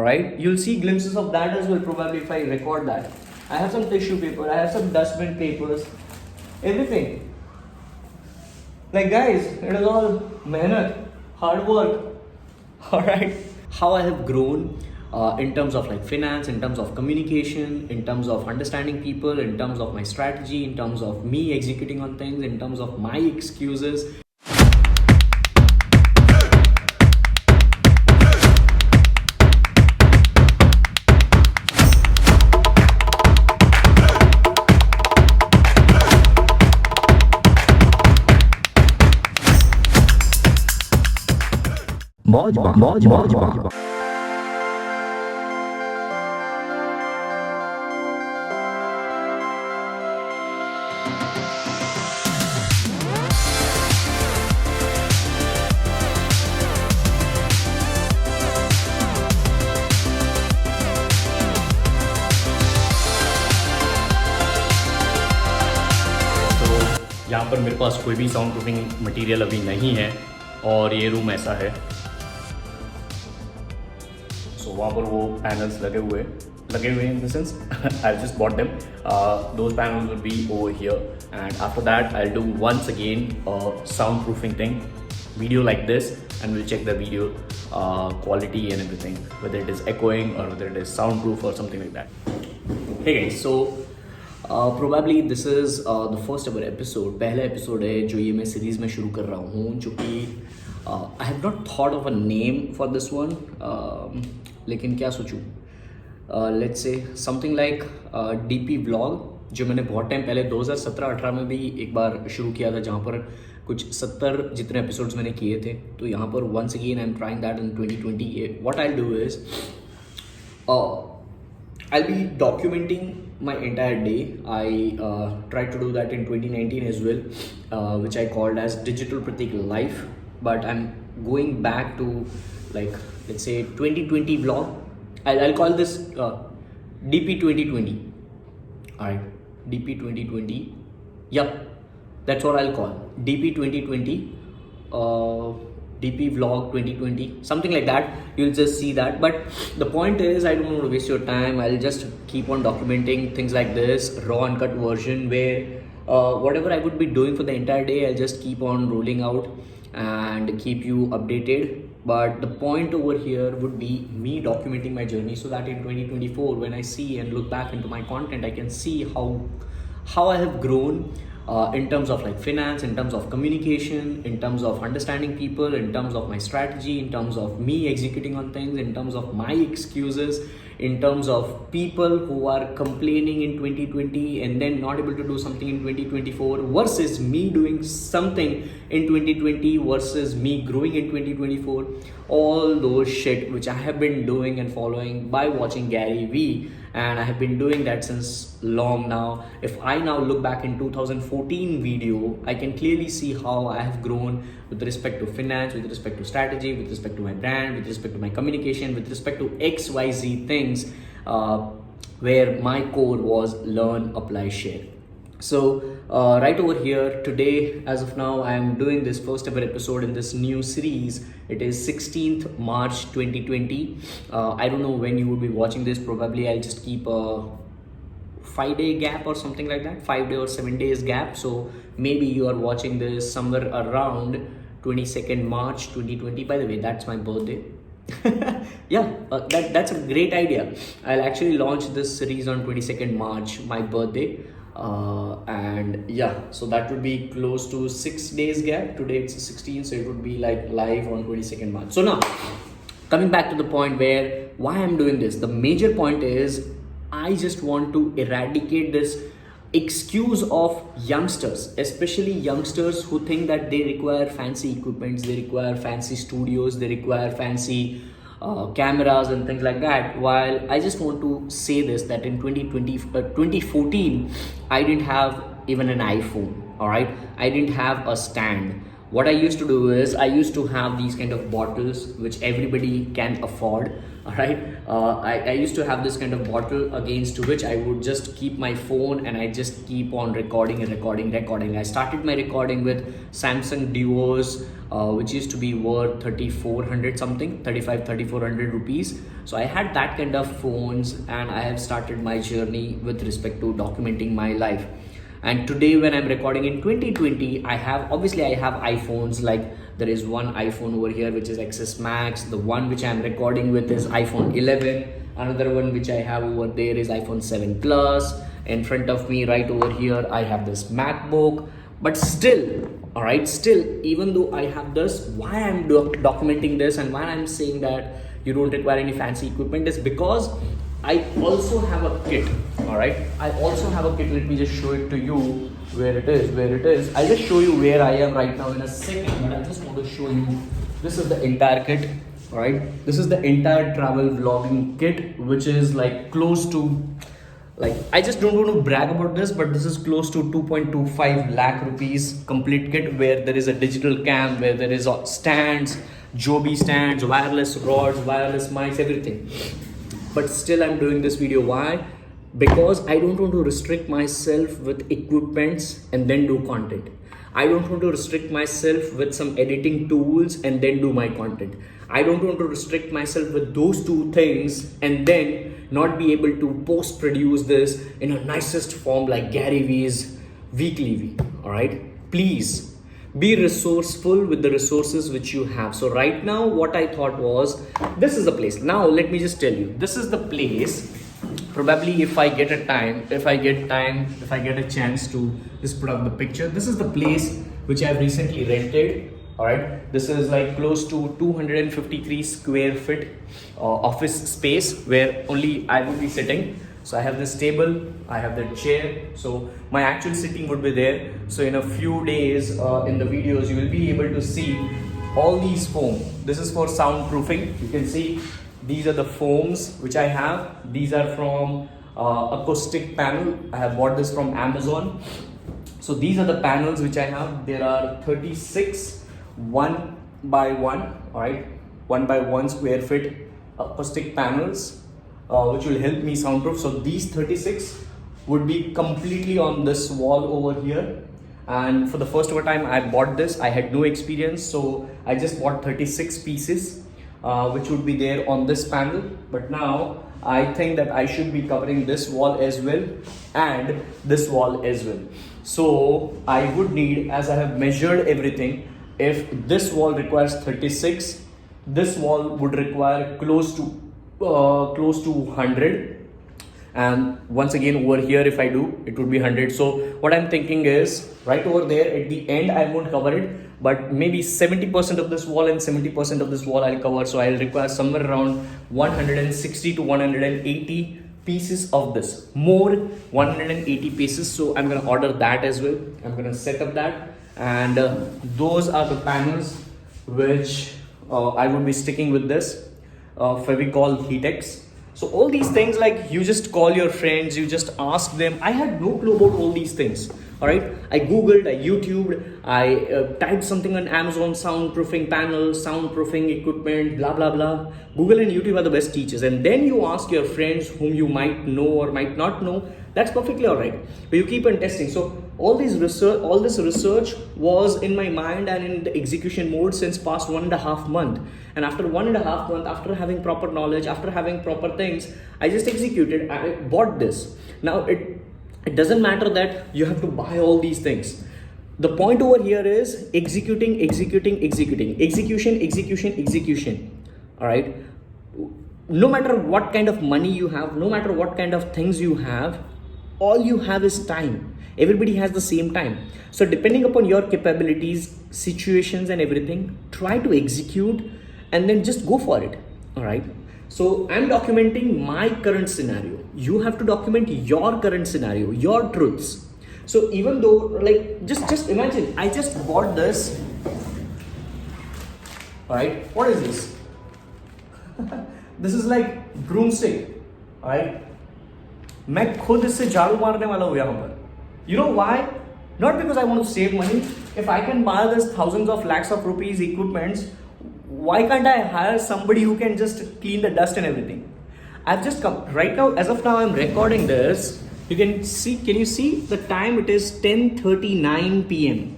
Alright, you'll see glimpses of that as well probably if I record that. I have some tissue paper, I have some dustbin papers, everything. Like guys, it is all mehnat, hard work. Alright. How I have grown in terms of like finance, in terms of communication, in terms of understanding people, in terms of my strategy, in terms of me executing on things, in terms of my excuses. मौज यहाँ पर मेरे पास कोई भी sound proofing material अभी नहीं है और ये रूम ऐसा है. सो वहाँ पर वो पैनल्स लगे हुए in the sense I just bought them. Those panels will be over here and after that I do once again soundproofing thing video like this and we'll check the video quality and everything, whether it is echoing or whether it is soundproof or something like that. Hey guys, so probably this is the first ever episode. पहला episode है जो ये मैं series में शुरू कर रहा हूँ, जो कि I have not thought of a name for this one, लेकिन क्या सोचूँ, let's say something like DP vlog, जो मैंने बहुत टाइम पहले 2017-18 में भी एक बार शुरू किया था, जहाँ पर कुछ 70 जितने एपिसोड्स मैंने किए थे. तो यहाँ पर once again I am trying that in 2020. What I do is I'll be documenting my entire day. I tried to do that in 2019 as well, which I called as Digital Pratik Life. But I'm going back to, like, let's say 2020 vlog. I'll call this DP 2020. Alright, DP 2020. Yup, that's what I'll call DP 2020. DP vlog 2020, something like that. You'll just see that. But the point is, I don't want to waste your time. I'll just keep on documenting things like this, raw uncut version, where whatever I would be doing for the entire day, I'll just keep on rolling out and keep you updated. But the point over here would be me documenting my journey, so that in 2024, when I see and look back into my content, I can see how I have grown in terms of like finance, in terms of communication, in terms of understanding people, in terms of my strategy, in terms of me executing on things, in terms of my excuses, in terms of people who are complaining in 2020 and then not able to do something in 2024, versus me doing something in 2020 versus me growing in 2024. All those shit which I have been doing and following by watching Garyvee, and I have been doing that since long now. If I now look back in 2014 video, I can clearly see how I have grown with respect to finance, with respect to strategy, with respect to my brand, with respect to my communication, with respect to XYZ things, where my core was learn, apply, share. So right over here today, as of now, I am doing this first ever episode in this new series. It is 16th March 2020. I don't know when you will be watching this. Probably I'll just keep a 5-day gap or something like that, 5 day or 7 days gap. So maybe you are watching this somewhere around 22nd March 2020. By the way, that's my birthday. Yeah, that's a great idea. I'll actually launch this series on 22nd March, my birthday. And yeah, so that would be close to 6 days gap. Today it's 16, so it would be like live on 22nd March. So now, coming back to the point where why I'm doing this, the major point is I just want to eradicate this excuse of youngsters, especially youngsters who think that they require fancy equipments, they require fancy studios, they require fancy cameras and things like that. While I just want to say this, that in 2014 I didn't have even an iPhone. All right, I didn't have a stand. What I used to do is I used to have these kind of bottles which everybody can afford. All right, I used to have this kind of bottle against which I would just keep my phone and I just keep on recording and recording. I started my recording with Samsung Duos, which used to be worth 3400 something, 3400 rupees. So I had that kind of phones, and I have started my journey with respect to documenting my life. And today when I'm recording in 2020, I have iPhones. Like there is one iPhone over here which is XS Max. The one which I'm recording with is iPhone 11. Another one which I have over there is iPhone 7 Plus. In front of me right over here I have this MacBook. But still, all right, still, even though I have this, why I'm documenting this and why I'm saying that you don't require any fancy equipment is because I also have a kit. All right, I also have a kit. Let me just show it to you where it is. I'll just show you where I am right now in a second, but I just want to show you, this is the entire kit. All right, this is the entire travel vlogging kit, which is like close to, like, I just don't want to brag about this, but this is close to 2.25 lakh rupees complete kit, where there is a digital cam, where there is stands, Joby stands, wireless rods, wireless mics, everything. But still I'm doing this video. Why? Because I don't want to restrict myself with equipments and then do content. I don't want to restrict myself with some editing tools and then do my content. I don't want to restrict myself with those two things and then not be able to post produce this in a nicest form like Garyvee's weekly V. All right, please be resourceful with the resources which you have. So right now what I thought was, this is the place. Now let me just tell you, this is the place. Probably if I get a chance to just put up the picture, this is the place which I've recently rented. All right, this is like close to 253 square feet office space where only I will be sitting. So I have this table, I have the chair, so my actual sitting would be there. So in a few days in the videos, you will be able to see all these foam. This is for soundproofing. You can see these are the foams which I have. These are from acoustic panel. I have bought this from Amazon. So these are the panels which I have. There are 36 1 by 1, all right, 1 by 1 square feet acoustic panels, which will help me soundproof. So these 36 would be completely on this wall over here. And for the first ever time I bought this, I had no experience, so I just bought 36 pieces, which would be there on this panel. But now I think that I should be covering this wall as well and this wall as well. So I would need, as I have measured everything, if this wall requires 36, this wall would require close to 100. And once again over here, if I do, it would be 100. So what I'm thinking is, right over there at the end I won't cover it, but maybe 70% of this wall and 70% of this wall I'll cover. So I'll require somewhere around 160 to 180 pieces of this, more 180 pieces. So I'm gonna order that as well. I'm gonna set up that, and those are the panels which I would be sticking with this Fevicol Heatex. So all these things, like, you just call your friends, you just ask them. I had no clue about all these things. All right, I googled, I YouTubed, I typed something on Amazon, soundproofing panel, soundproofing equipment, blah blah blah. Google and YouTube are the best teachers. And then you ask your friends whom you might know or might not know. That's perfectly all right, but you keep on testing. So all this research was in my mind and in the execution mode since past 1.5 months. And after 1.5 months, after having proper knowledge, after having proper things, I just executed. I bought this. Now it doesn't matter that you have to buy all these things. The point over here is execution. All right, no matter what kind of money you have, no matter what kind of things you have, all you have is time. Everybody has the same time. So depending upon your capabilities, situations and everything, try to execute and then just go for it. All right, so I'm documenting my current scenario. You have to document your current scenario, your truths. So even though, like, just imagine, I just bought this. All right, what is this? This is like broomstick. All right, मैं खुद इससे झाड़ू मारने वाला हूँ यहाँ पर. You know why? Not because I want to save money. If I can buy this thousands of lakhs of rupees equipments, why can't I hire somebody who can just clean the dust and everything? I've just come right now. As of now, I'm recording this. You can see. Can you see the time? It is 10:39 p.m.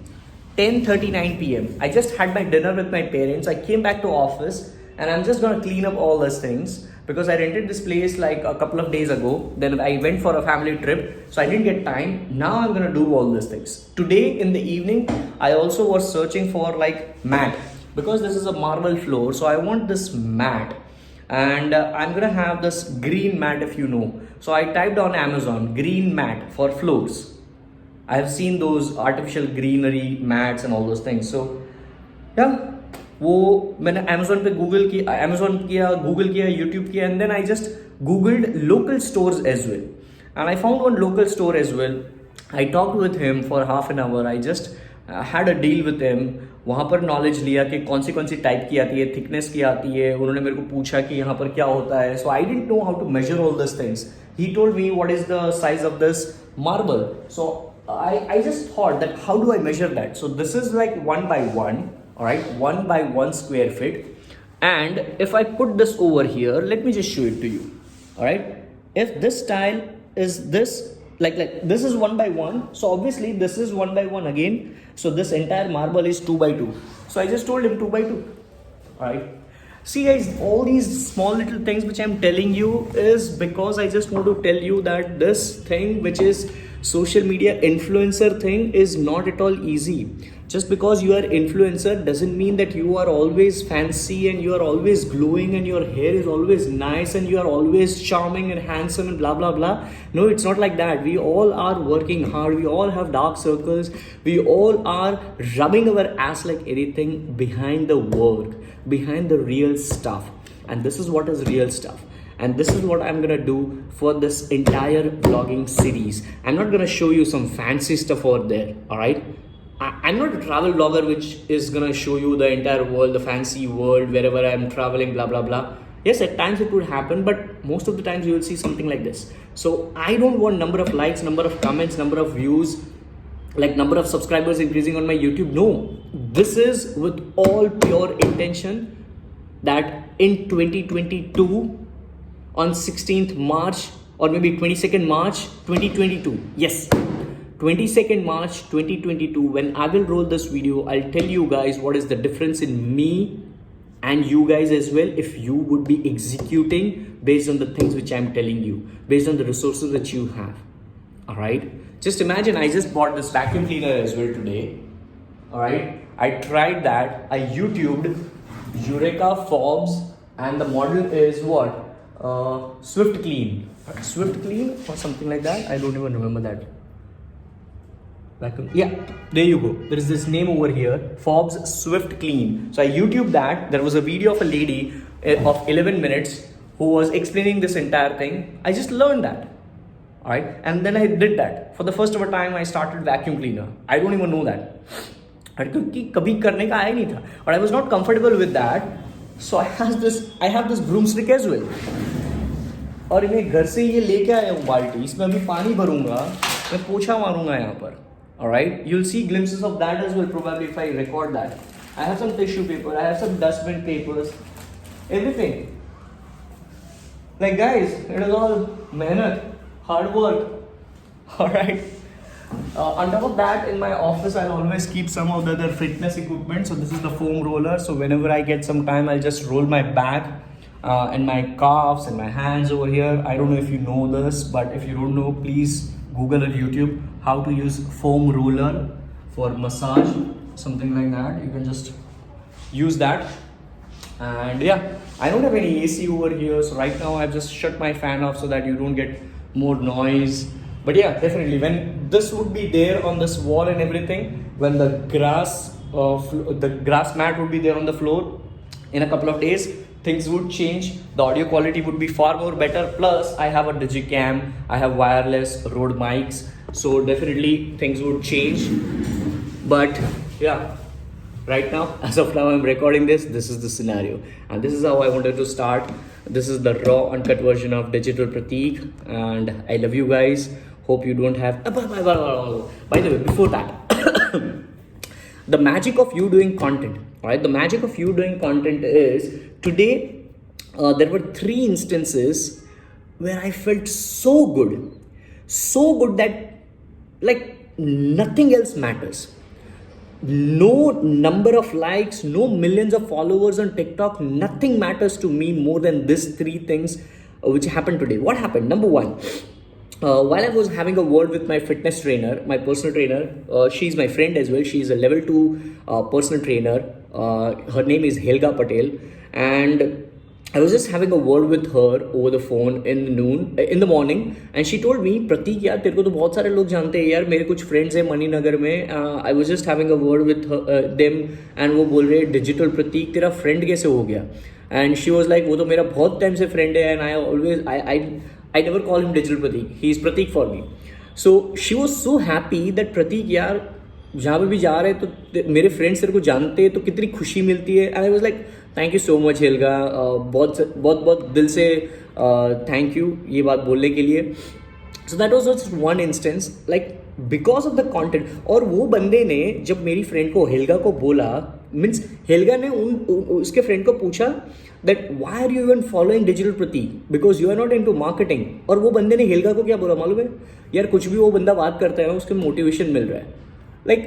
10:39 p.m. I just had my dinner with my parents. I came back to office and I'm just gonna clean up all these things because I rented this place like a couple of days ago. Then I went for a family trip, so I didn't get time. Now I'm gonna do all these things. Today in the evening, I also was searching for like mat because this is a marble floor. So I want this mat, and I'm gonna have this green mat if you know. So I typed on Amazon green mat for floors. I've seen those artificial greenery mats and all those things. So yeah, वो मैंने Amazon पे Amazon किया, Google किया, YouTube किया, and then I just Googled local stores as well, and I found one local store as well. I talked with him for half an hour. I just had a deal with him. वहाँ पर knowledge लिया कि कौन सी type की आती है, thickness की आती है. उन्होंने मेरे को पूछा कि यहाँ पर क्या होता है. So I didn't know how to measure all this things. He told me what is the size of this marble. So I just thought that how do I measure that? So this is like 1 by 1, all right, 1 by 1 square feet. And if I put this over here, let me just show it to you, all right. If this tile is this, like this is 1 by 1, so obviously this is 1 by 1 again. So this entire marble is 2 by 2. So I just told him 2 by 2, all right. See guys, all these small little things which I'm telling you is because I just want to tell you that this thing which is social media influencer thing is not at all easy. Just because you are influencer doesn't mean that you are always fancy and you are always glowing and your hair is always nice and you are always charming and handsome and blah blah blah. No, it's not like that. We all are working hard. We all have dark circles. We all are rubbing our ass like anything behind the work, behind the real stuff. And this is what is real stuff. And this is what I'm gonna do for this entire vlogging series. I'm not gonna show you some fancy stuff over there, alright? I'm not a travel vlogger which is gonna show you the entire world, the fancy world, wherever I'm traveling, blah blah blah. Yes, at times it would happen, but most of the times you will see something like this. So I don't want number of likes, number of comments, number of views, like number of subscribers increasing on my YouTube. No, this is with all pure intention that in 2022, on 16th March or maybe 22nd March 2022, yes, 22nd March 2022, when I will roll this video, I'll tell you guys what is the difference in me and you guys as well if you would be executing based on the things which I'm telling you, based on the resources that you have. All right, just imagine I just bought this vacuum cleaner as well today. All right, I tried that. I YouTubed Eureka Forbes and the model is what? Swift Clean or something like that. I don't even remember that. Vacuum. Yeah, there you go. There is this name over here, Forbes Swift Clean. So I YouTubed that. There was a video of a lady of 11 minutes who was explaining this entire thing. I just learned that. All right, and then I did that. For the first ever time, I started vacuum cleaner. I don't even know that. क्योंकि कभी करने का आया नहीं था. But I was not comfortable with that. So I have this broomstick as well. और मैं घर से ये लेके आया हूँ बाल्टी. इसमें अभी पानी भरूंगा, मैं पोछा मारूंगा यहाँ पर. Alright, you'll see glimpses of that as well probably if I record that. I have some tissue paper, I have some dustbin papers, everything. Like guys, it is all mehnat, hard work. Alright. On top of that, in my office, I'll always keep some of the other fitness equipment. So this is the foam roller. So whenever I get some time, I'll just roll my back and my calves and my hands over here. I don't know if you know this, but if you don't know, please Google or YouTube how to use foam roller for massage, something like that. You can just use that. And yeah, I don't have any AC over here. So right now I've just shut my fan off so that you don't get more noise. But yeah, definitely when this would be there on this wall and everything, when the grass mat would be there on the floor, in a couple of days things would change. The audio quality would be far more better. Plus I have a digicam, I have wireless Rode mics, so definitely things would change. But yeah, right now, as of now, I'm recording this is the scenario, and this is how I wanted to start. This is the raw uncut version of Digital Pratik, and I love you guys. Hope you don't have. By the way, before that, the magic of you doing content, All right, the magic of you doing content is today there were three instances where I felt so good that like nothing else matters. No number of likes, no millions of followers on TikTok, nothing matters to me more than these three things which happened today. What happened? Number one, while I was having a word with my fitness trainer, my personal trainer, she's my friend as well. She's a level 2 personal trainer. Her name is Helga Patel. And I was just having a word with her over the phone in the morning, and she told me, Pratik यार तेरे को तो बहुत सारे लोग जानते हैं यार, मेरे कुछ friends हैं मणिनगर में. I was just having a word with them, and वो बोल रहे डिजिटल प्रतीक तेरा friend कैसे हो गया? And she was like, वो तो मेरा बहुत टाइम से friend है, and I never call him digital Pratik. He is Pratik for me. So she was so happy that Pratik यार जहाँ पे भी जा रहे तो मेरे फ्रेंड्स तेरे को जानते हैं तो कितनी खुशी मिलती है. And I was like thank you so much Helga, बहुत बहुत बहुत दिल से थैंक यू ये बात बोलने के लिए. So that was just one instance like because of the content. और वो बंदे ने जब मेरी फ्रेंड को हेल्गा को बोला, मीन्स हेल्गा ने उसके फ्रेंड को पूछा that why are you even following digital Pratik because you are not into marketing. और वो बंदे ने हेल्गा को क्या बोला मालूम है यार, कुछ भी वो बंदा बात करता है उसके मोटिवेशन मिल रहा है. Like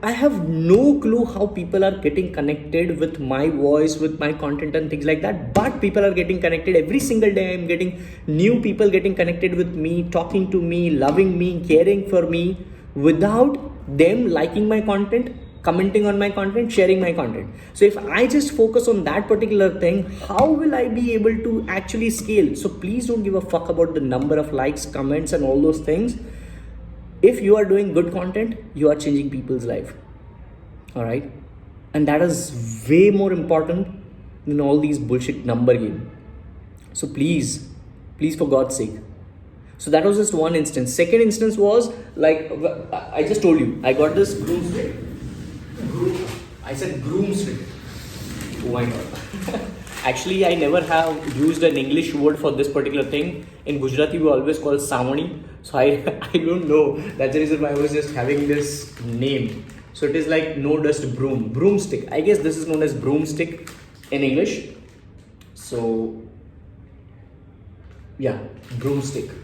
I have no clue how people are getting connected with my voice, with my content and things like that, but people are getting connected every single day. I'm getting new people getting connected with me, talking to me, loving me, caring for me without them liking my content, commenting on my content, sharing my content. So if I just focus on that particular thing, how will I be able to actually scale? So please don't give a fuck about the number of likes, comments and all those things. If you are doing good content, you are changing people's life. All right, and that is way more important than all these bullshit number game. So please for God's sake. So that was just one instance. Second instance was like I just told you I got this broomstick. I said broomstick. Oh my god. Actually, I never have used an English word for this particular thing. In Gujarati, we always call samani. So I don't know. That's the reason why I was just having this name. So it is like no dust broomstick. I guess this is known as broomstick in English. So yeah, broomstick.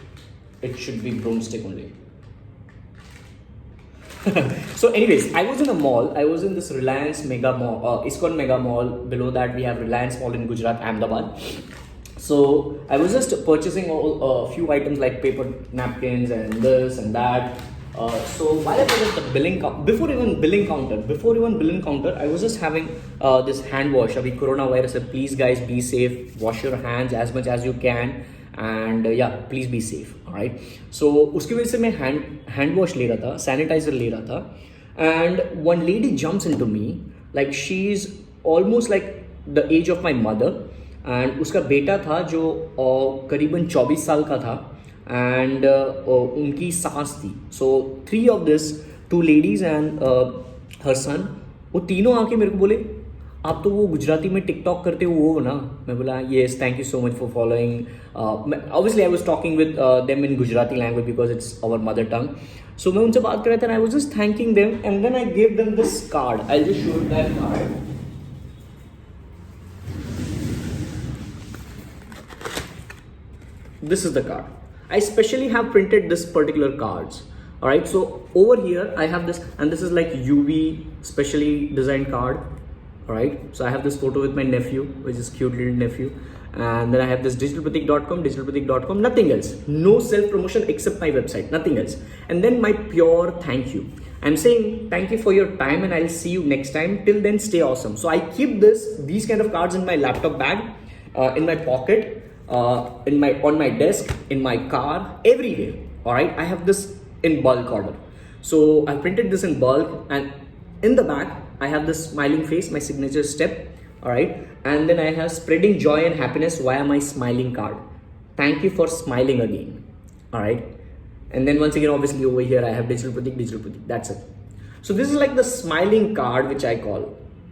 It should be broomstick only. So anyways, I was in a mall. I was in this Reliance Mega Mall, ISKCON Mega Mall. Below that we have Reliance Mall in Gujarat, Ahmedabad. So I was just purchasing a few items like paper napkins and this and that. So while I was at the billing counter, before even billing counter, I was just having this hand wash. Abhi coronavirus, please guys be safe. Wash your hands as much as you can. And yeah, please be safe. Alright. So उसकी वजह से मैं hand wash ले रहा था, sanitizer ले रहा था, and one lady jumps into me like she's almost like the age of my mother, and उसका बेटा था जो करीबन 24 साल का था, and उनकी सास थी. So three of this, two ladies and her son, वो तीनों आके मेरे को बोले आप तो वो गुजराती में टिकटॉक करते हो वो ना. मैं बोला yes thank you so much for following. Obviously I was talking with them in Gujarati language because it's our mother tongue. So मैं उनसे बात कर रहा था, I was just thanking them, and then I give them this card. I just show that card. This is the card. I specially have printed this particular cards. All right, so over here I have this, and this is like UV specially designed card. Alright, so I have this photo with my nephew, which is cute little nephew, and then I have this digitalpratik.com, nothing else, no self promotion except my website, nothing else, and then my pure thank you. I'm saying thank you for your time and I'll see you next time. Till then, stay awesome. So I keep these kind of cards in my laptop bag, in my pocket, on my desk, in my car, everywhere. Alright, I have this in bulk order. So I printed this in bulk, and in the back I have this smiling face, my signature step. All right, and then I have spreading joy and happiness via my smiling card. Thank you for smiling again. All right, and then once again, obviously over here I have digital Pratik. That's it. So this is like the smiling card which I call.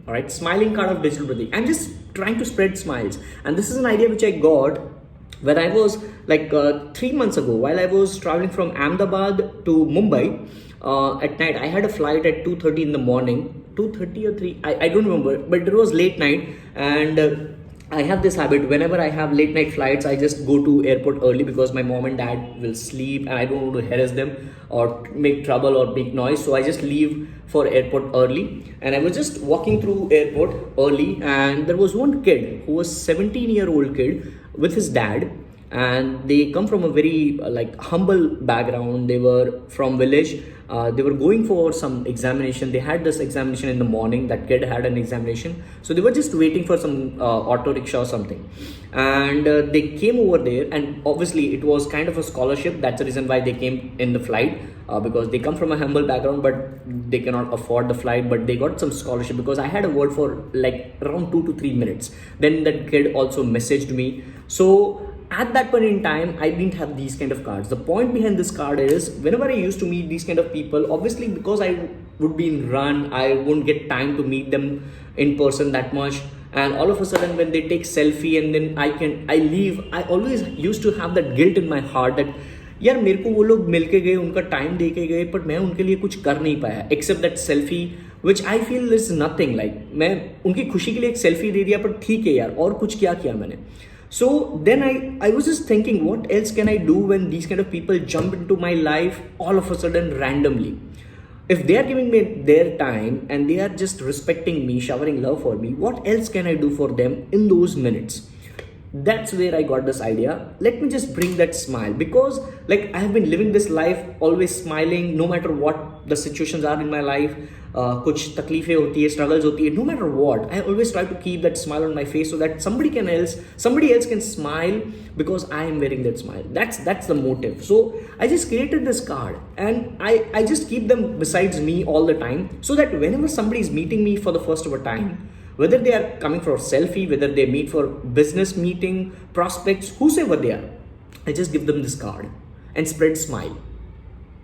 All right, smiling card of digital Pratik. I'm just trying to spread smiles, and this is an idea which I got when I was like 3 months ago while I was traveling from Ahmedabad to Mumbai. at night. I had a flight at 2:30 in the morning, 2:30 or 3, I don't remember, but it was late night. And I have this habit, whenever I have late night flights, I just go to airport early because my mom and dad will sleep and I don't want to harass them or make trouble or make noise. So I just leave for airport early. And I was just walking through airport early, and there was one kid who was 17-year-old kid with his dad, and they come from a very like humble background. They were from village. They were going for some examination. They had this examination in the morning. That kid had an examination, so they were just waiting for some auto rickshaw or something. And they came over there, and obviously it was kind of a scholarship. That's the reason why they came in the flight, because they come from a humble background, but they cannot afford the flight. But they got some scholarship because I had a word for like around 2 to 3 minutes. Then that kid also messaged me. So at that point in time, I didn't have these kind of cards. The point behind this card is, whenever I used to meet these kind of people, obviously because I would be in run, I wouldn't get time to meet them in person that much. And all of a sudden, when they take selfie and then I leave, I always used to have that guilt in my heart that यार मेरे को वो लोग मिल के गए, उनका time दे के गए, but मैं उनके लिए कुछ कर नहीं पाया except that selfie, which I feel is nothing. Like मैं उनकी खुशी के लिए एक selfie दे दिया, पर ठीक है यार, और कुछ क्या किया मैंने. So then I was just thinking, what else can I do when these kind of people jump into my life all of a sudden randomly? If they are giving me their time and they are just respecting me, showering love for me, what else can I do for them in those minutes? That's where I got this idea. Let me just bring that smile, because like I have been living this life always smiling no matter what the situations are in my life. कुछ तकलीफें होती है, struggles होती है, no matter what, I always try to keep that smile on my face so that somebody else can smile because I am wearing that smile. That's the motive. So I just created this card, and I just keep them besides me all the time, so that whenever somebody is meeting me for the first ever time, whether they are coming for a selfie, whether they meet for business meeting, prospects, whosoever they are, I just give them this card and spread smile.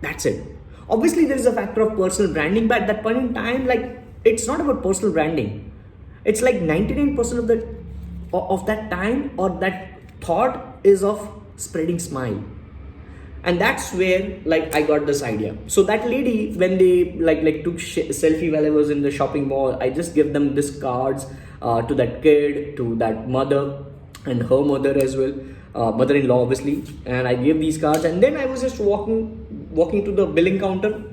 That's it. Obviously, there is a factor of personal branding, but at that point in time, like, it's not about personal branding. It's like 99% of that time or that thought is of spreading smile. And that's where like I got this idea. So that lady, when they like took selfie while I was in the shopping mall, I just give them this cards to that kid, to that mother and her mother as well, mother-in-law obviously. And I gave these cards, and then I was just walking to the billing counter,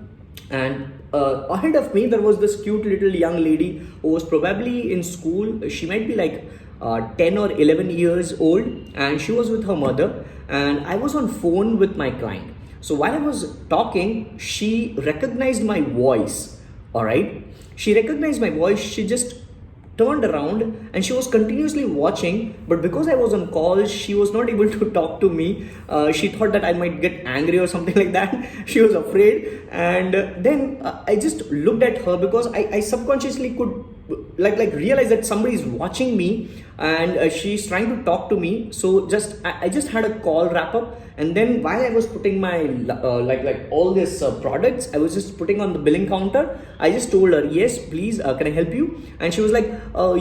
and ahead of me there was this cute little young lady who was probably in school. She might be like 10 or 11 years old, and she was with her mother, and I was on phone with my client. So while I was talking, she recognized my voice. All right, she recognized my voice. She just turned around and she was continuously watching, but because I was on call, she was not able to talk to me. She thought that I might get angry or something like that. She was afraid, and then I just looked at her because I subconsciously could like realize that somebody is watching me, and she's trying to talk to me. So I just had a call wrap up, and then while I was putting my like all these products, I was just putting on the billing counter. I just told her, yes, please, can I help you? And she was like,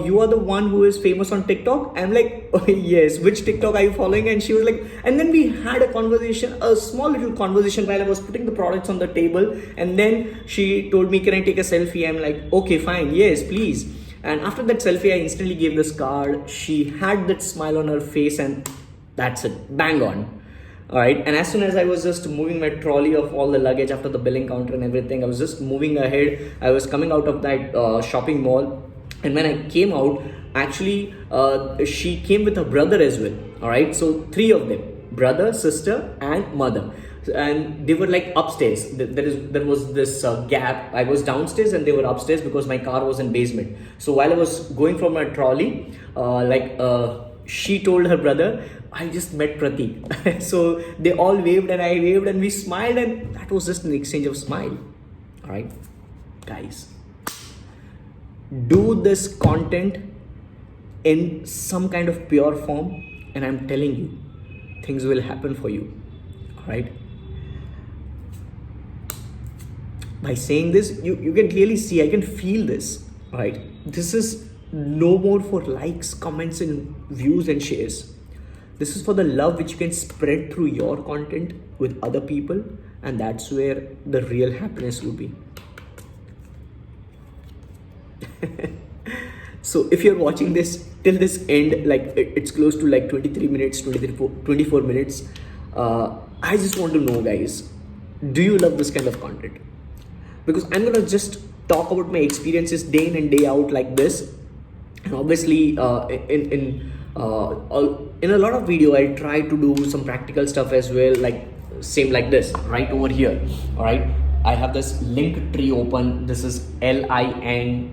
you are the one who is famous on TikTok? I'm like, oh, yes, which TikTok are you following? And she was like, and then we had a conversation, a small little conversation while I was putting the products on the table. And then she told me, can I take a selfie? I'm like, okay, fine, yes, please. And after that selfie, I instantly gave this card. She had that smile on her face, and that's it, bang on. All right, and as soon as I was just moving my trolley of all the luggage after the billing counter and everything, I was just moving ahead. I was coming out of that shopping mall, and when I came out, actually, she came with her brother as well. All right, so 3 of them: brother, sister, and mother. And they were like upstairs. There was this gap. I was downstairs and they were upstairs because my car was in basement. So while I was going from my trolley, she told her brother, I just met Pratik. So they all waved and I waved and we smiled, and that was just an exchange of smile. All right, guys, do this content in some kind of pure form, and I'm telling you, things will happen for you. All right. By saying this, you can clearly see, I can feel this, right? This is no more for likes, comments, and views and shares. This is for the love which you can spread through your content with other people, and that's where the real happiness will be. So if you're watching this till this end, like it's close to like 23 minutes, 24 minutes, I just want to know, guys, do you love this kind of content? Because I'm gonna just talk about my experiences day in and day out like this, and obviously in a lot of video I try to do some practical stuff as well, like same like this right over here. All right, I have this link tree open. This is linktr.ee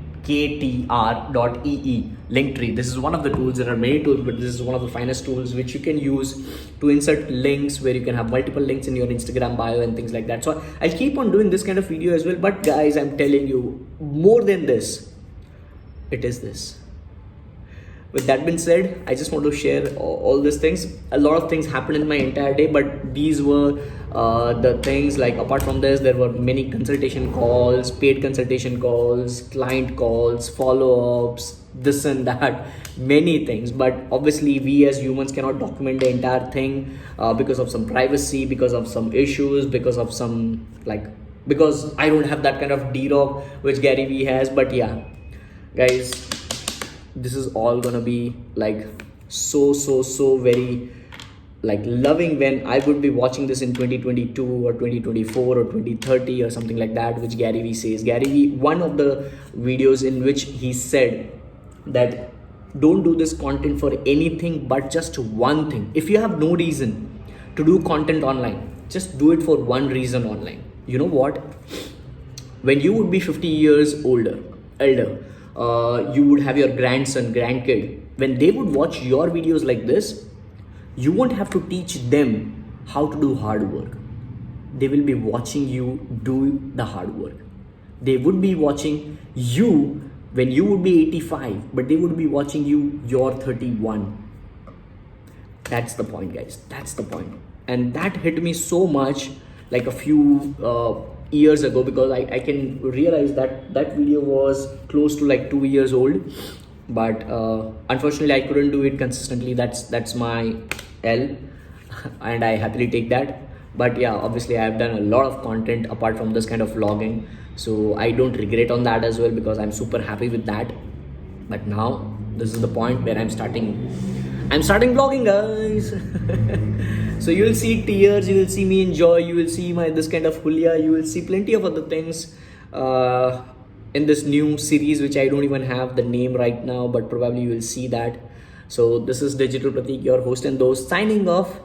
link tree. This is one of the tools. There are many tools, but this is one of the finest tools which you can use to insert links, where you can have multiple links in your Instagram bio and things like that. So I'll keep on doing this kind of video as well, but guys, I'm telling you, more than this, it is this. With that being said, I just want to share all these things. A lot of things happened in my entire day, but these were the things. Like apart from this, there were many consultation calls, paid consultation calls, client calls, follow-ups, this and that, many things. But obviously we as humans cannot document the entire thing because of some privacy, because of some issues, because of some because I don't have that kind of DROC which Garyvee has. But yeah, guys, this is all gonna be like so very like loving when I would be watching this in 2022 or 2024 or 2030 or something like that, which Garyvee says. Garyvee, one of the videos in which he said that don't do this content for anything but just one thing. If you have no reason to do content online, just do it for one reason online. You know what? When you would be 50 years elder, you would have your grandson, grandkid. When they would watch your videos like this, you won't have to teach them how to do hard work. They will be watching you do the hard work. They would be watching you when you would be 85, but they would be watching you, you're 31. That's the point, guys. That's the point. And that hit me so much like a few years ago, because I can realize that that video was close to like 2 years old, but unfortunately I couldn't do it consistently. That's my L and I happily take that. But yeah, obviously I have done a lot of content apart from this kind of vlogging, so I don't regret on that as well, because I'm super happy with that. But now this is the point where I'm starting vlogging, guys. So you will see tears, you will see me enjoy, you will see my this kind of hulia, you will see plenty of other things in this new series, which I don't even have the name right now, but probably you will see that. So this is Digital Pratik, your host and those signing off.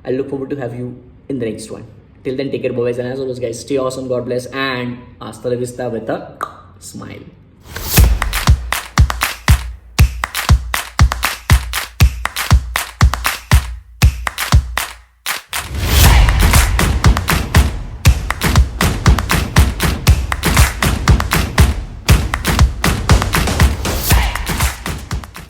I look forward to have you in the next one. Till then, take care, boys, and as always, guys, stay awesome, God bless, and hasta la vista with a smile.